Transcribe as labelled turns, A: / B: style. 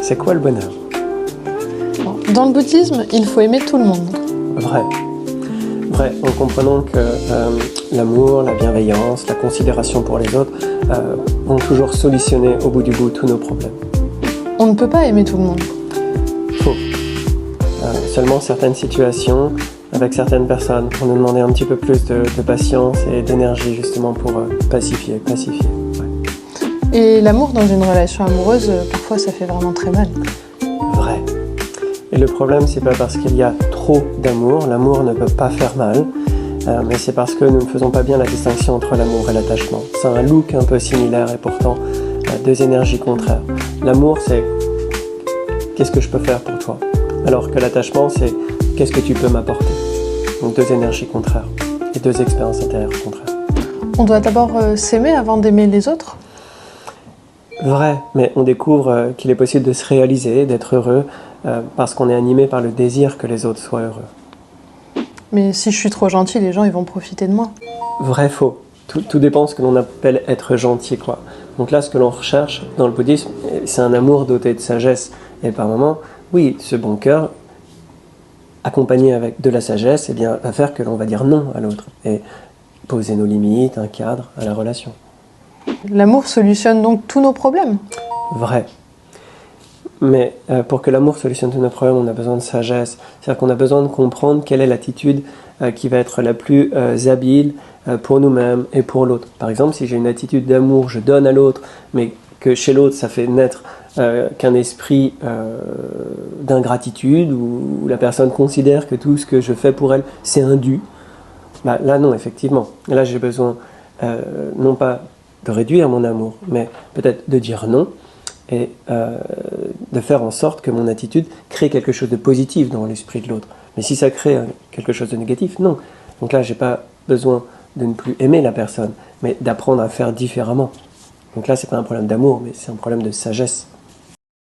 A: C'est quoi le bonheur?
B: Dans le bouddhisme, il faut aimer tout le monde.
A: Vrai. Vrai, en comprenant que l'amour, la bienveillance, la considération pour les autres vont toujours solutionner au bout du bout tous nos problèmes.
B: On ne peut pas aimer tout le monde.
A: Faux. Seulement certaines situations, avec certaines personnes, pour nous demander un petit peu plus de patience et d'énergie justement pour pacifier. Ouais.
B: Et l'amour dans une relation amoureuse, parfois ça fait vraiment très mal.
A: Vrai. Et le problème, c'est pas parce qu'il y a trop d'amour, l'amour ne peut pas faire mal, mais c'est parce que nous ne faisons pas bien la distinction entre l'amour et l'attachement. C'est un look un peu similaire et pourtant deux énergies contraires. L'amour, c'est qu'est-ce que je peux faire pour toi, alors que l'attachement, c'est qu'est-ce que tu peux m'apporter. Donc deux énergies contraires et deux expériences intérieures contraires.
B: On doit d'abord s'aimer avant d'aimer les autres.
A: Vrai, mais on découvre qu'il est possible de se réaliser, d'être heureux, parce qu'on est animé par le désir que les autres soient heureux.
B: Mais si je suis trop gentil, les gens ils vont profiter de moi.
A: Vrai, faux. Tout dépend de ce que l'on appelle être gentil, quoi. Donc là, ce que l'on recherche dans le bouddhisme, c'est un amour doté de sagesse. Et par moments, oui, ce bon cœur, accompagné avec de la sagesse, eh bien, va faire que l'on va dire non à l'autre et poser nos limites, un cadre à la relation.
B: L'amour solutionne donc tous nos problèmes.
A: Vrai. Mais pour que l'amour solutionne tous nos problèmes, on a besoin de sagesse. C'est-à-dire qu'on a besoin de comprendre quelle est l'attitude qui va être la plus habile pour nous-mêmes et pour l'autre. Par exemple, si j'ai une attitude d'amour, je donne à l'autre, mais que chez l'autre, ça fait naître qu'un esprit d'ingratitude, où la personne considère que tout ce que je fais pour elle, c'est un dû. Bah, là, non, effectivement. Là, j'ai besoin, non pas de réduire mon amour, mais peut-être de dire non, et de faire en sorte que mon attitude crée quelque chose de positif dans l'esprit de l'autre. Mais si ça crée quelque chose de négatif, non. Donc là, j'ai pas besoin de ne plus aimer la personne, mais d'apprendre à faire différemment. Donc là, c'est pas un problème d'amour, mais c'est un problème de sagesse.